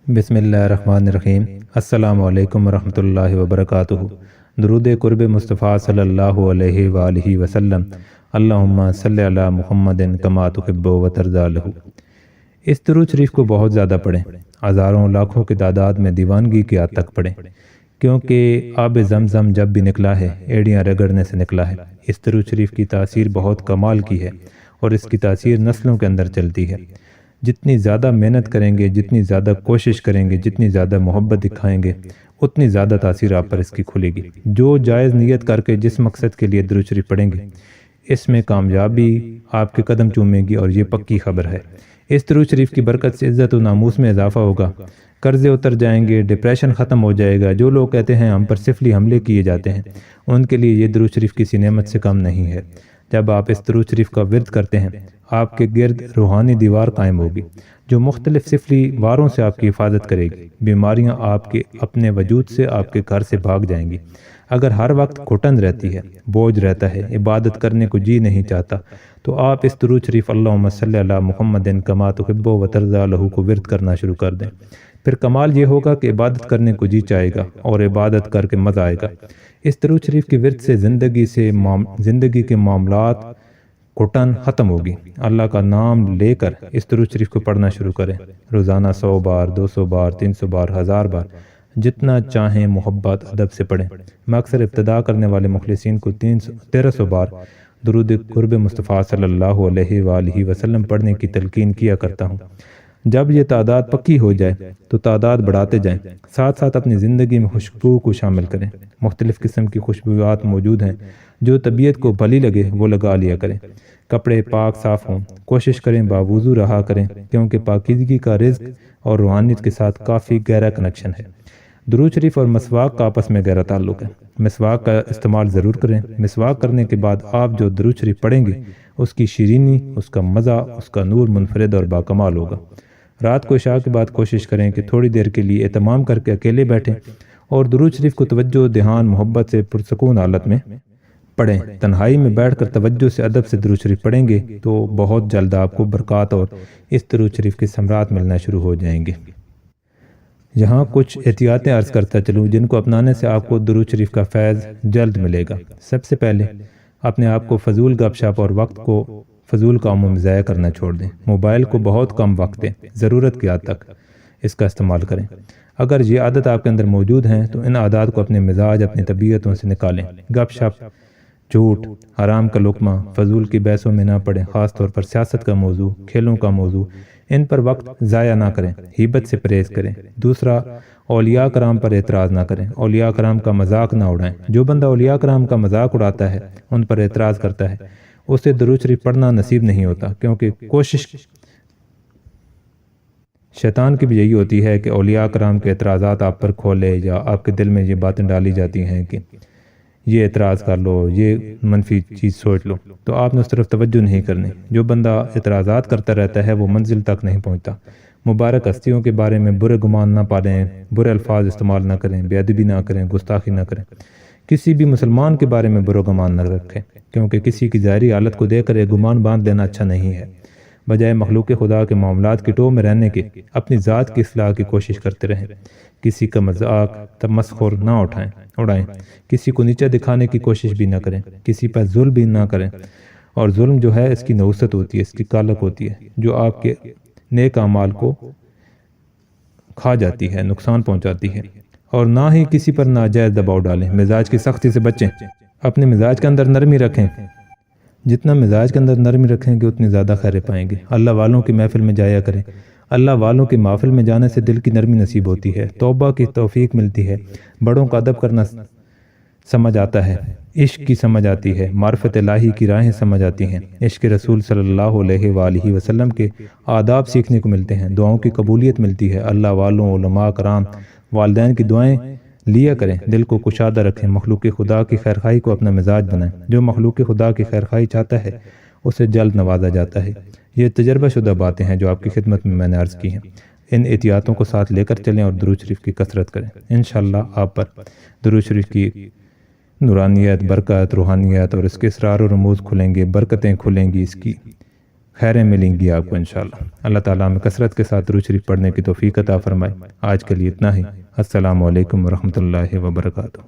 بسم اللہ الرحمن الرحیم۔ السلام علیکم ورحمۃ اللہ وبرکاتہ۔ درود قرب مصطفیٰ صلی اللہ علیہ وآلہ وسلم۔ اللہم صلی علی محمد کما تحب و ترضی لہ۔ اس درود شریف کو بہت زیادہ پڑھیں، ہزاروں لاکھوں کی تعداد میں دیوانگی کی حد تک پڑھیں، کیونکہ آب زمزم جب بھی نکلا ہے ایڑیاں رگڑنے سے نکلا ہے۔ اس درود شریف کی تاثیر بہت کمال کی ہے اور اس کی تاثیر نسلوں کے اندر چلتی ہے۔ جتنی زیادہ محنت کریں گے، جتنی زیادہ کوشش کریں گے، جتنی زیادہ محبت دکھائیں گے، اتنی زیادہ تاثیر آپ پر اس کی کھلے گی۔ جو جائز نیت کر کے جس مقصد کے لیے درود شریف پڑھیں گے، اس میں کامیابی آپ کے قدم چومے گی، اور یہ پکی خبر ہے۔ اس درود شریف کی برکت سے عزت و ناموس میں اضافہ ہوگا، قرضے اتر جائیں گے، ڈپریشن ختم ہو جائے گا۔ جو لوگ کہتے ہیں ہم پر سفلی حملے کیے جاتے ہیں، ان کے لیے یہ درود شریف کسی نعمت سے کم نہیں ہے۔ جب آپ اس درود شریف کا ورد کرتے ہیں، آپ کے گرد روحانی دیوار قائم ہوگی جو مختلف سفلی واروں سے آپ کی حفاظت کرے گی۔ بیماریاں آپ کے اپنے وجود سے آپ کے گھر سے بھاگ جائیں گی۔ اگر ہر وقت گھٹن رہتی ہے، بوجھ رہتا ہے، عبادت کرنے کو جی نہیں چاہتا، تو آپ اس درود شریف اللہم صلی علی محمد کما تحب و ترضی لہ کو ورد کرنا شروع کر دیں۔ پھر کمال یہ ہوگا کہ عبادت کرنے کو جی چاہے گا اور عبادت کر کے مزہ آئے گا۔ اس درود شریف کی ورد سے زندگی کے معاملات گھٹن ختم ہوگی۔ اللہ کا نام لے کر اس درود شریف کو پڑھنا شروع کریں۔ روزانہ 100 بار، 200 بار، 300 بار، 1000 بار، جتنا چاہیں محبت ادب سے پڑھیں۔ میں اکثر ابتدا کرنے والے مخلصین کو 1300 بار درود قرب مصطفیٰ صلی اللہ علیہ وآلہ وسلم پڑھنے کی تلقین کیا کرتا ہوں۔ جب یہ تعداد پکی ہو جائے تو تعداد بڑھاتے جائیں۔ ساتھ ساتھ اپنی زندگی میں خوشبو کو شامل کریں۔ مختلف قسم کی خوشبویات موجود ہیں، جو طبیعت کو بھلی لگے وہ لگا لیا کریں۔ کپڑے پاک صاف ہوں، کوشش کریں باوضو رہا کریں، کیونکہ پاکیزگی کا رزق اور روحانیت کے ساتھ کافی گہرا کنیکشن ہے۔ درود شریف اور مسواک کا آپس میں گہرا تعلق ہے۔ مسواک کا استعمال ضرور کریں۔ مسواک کرنے کے بعد آپ جو درود شریف پڑھیں گے، اس کی شیرینی، اس کا مزہ، اس کا نور منفرد اور باکمال ہوگا۔ رات کو عشاء کے بعد کوشش کریں کہ تھوڑی دیر کے لیے اہتمام کر کے اکیلے بیٹھیں اور درود شریف کو توجہ، دھیان، محبت سے پرسکون حالت میں پڑھیں۔ تنہائی میں بیٹھ کر توجہ سے ادب سے درود شریف پڑھیں گے تو بہت جلد آپ کو برکات اور اس درود شریف کے ثمرات ملنا شروع ہو جائیں گے۔ یہاں کچھ احتیاطیں عرض کرتا چلوں جن کو اپنانے سے آپ کو درود شریف کا فیض جلد ملے گا۔ سب سے پہلے اپنے آپ کو فضول گپ شپ اور وقت کو فضول کاموں میں ضائع کرنا چھوڑ دیں۔ موبائل کو بہت کم وقت دیں، ضرورت کی حد تک اس کا استعمال کریں۔ اگر یہ عادت آپ کے اندر موجود ہیں تو ان عادات کو اپنے مزاج، اپنی طبیعتوں سے نکالیں۔ گپ شپ، جھوٹ، حرام کا لقمہ، فضول کی بحثوں میں نہ پڑیں۔ خاص طور پر سیاست کا موضوع، کھیلوں کا موضوع، ان پر وقت ضائع نہ کریں۔ غیبت سے پرہیز کریں۔ دوسرا، اولیاء کرام پر اعتراض نہ کریں۔ اولیاء کرام کا مذاق نہ اڑائیں۔ جو بندہ اولیاء کرام کا مذاق اڑاتا ہے، ان پر اعتراض کرتا ہے، اسے درود شریف پڑھنا نصیب نہیں ہوتا، کیونکہ کوشش شیطان کی بھی یہی ہوتی ہے کہ اولیاء کرام کے اعتراضات آپ پر کھولے، یا آپ کے دل میں یہ باتیں ڈالی جاتی ہیں کہ یہ اعتراض کر لو، یہ منفی چیز سوچ لو، تو آپ نے اس طرف توجہ نہیں کرنی۔ جو بندہ اعتراضات کرتا رہتا ہے وہ منزل تک نہیں پہنچتا۔ مبارک ہستیوں کے بارے میں برے گمان نہ پالیں، برے الفاظ استعمال نہ کریں، بے ادبی نہ کریں، گستاخی نہ کریں۔ کسی بھی مسلمان کے بارے میں برا گمان نہ رکھیں، کیونکہ کسی کی ظاہری حالت کو دیکھ کر ایک گمان باندھ لینا اچھا نہیں ہے۔ بجائے مخلوق خدا کے معاملات کی ٹو میں رہنے کے اپنی ذات کی اصلاح کی کوشش کرتے رہیں۔ کسی کا مذاق، تمسخر نہ اڑائیں۔ کسی کو نیچا دکھانے کی کوشش بھی نہ کریں۔ کسی پر ظلم بھی نہ کریں، اور ظلم جو ہے اس کی نحوست ہوتی ہے، اس کی کالک ہوتی ہے، جو آپ کے نیک اعمال کو کھا جاتی ہے، نقصان پہنچاتی ہے۔ اور نہ ہی کسی پر ناجائز دباؤ ڈالیں۔ مزاج کی سختی سے بچیں۔ اپنے مزاج کے اندر نرمی رکھیں۔ جتنا مزاج کے اندر نرمی رکھیں گے اتنی زیادہ خیر پائیں گے۔ اللہ والوں کی محفل میں جایا کریں۔ اللہ والوں کی محفل میں جانے سے دل کی نرمی نصیب ہوتی ہے، توبہ کی توفیق ملتی ہے، بڑوں کا ادب کرنا سمجھ آتا ہے، عشق کی سمجھ آتی ہے، معرفت الہی کی راہیں سمجھ آتی ہیں، عشق رسول صلی اللہ علیہ وآلہ وسلم کے آداب سیکھنے کو ملتے ہیں، دعاؤں کی قبولیت ملتی ہے۔ اللہ والوں، علماء کرام، والدین کی دعائیں لیا کریں۔ دل کو کشادہ رکھیں۔ مخلوق خدا کی خیرخواہی کو اپنا مزاج بنائیں۔ جو مخلوق خدا کی خیرخواہی چاہتا ہے اسے جلد نوازا جاتا ہے۔ یہ تجربہ شدہ باتیں ہیں جو آپ کی خدمت میں نے عرض کی ہیں۔ ان احتیاطوں کو ساتھ لے کر چلیں اور درود شریف کی کثرت کریں۔ انشاءاللہ آپ پر درود شریف کی نورانیت، برکت، روحانیت اور اس کے اسرار و رموز کھلیں گے، برکتیں کھلیں گی، اس کی خیریں ملیں گی آپ کو انشاءاللہ۔ اللہ تعالیٰ ہمیں کثرت کے ساتھ درود شریف پڑھنے کی توفیق عطا فرمائے۔ آج کے لیے اتنا ہی۔ السلام علیکم ورحمۃ اللہ وبرکاتہ۔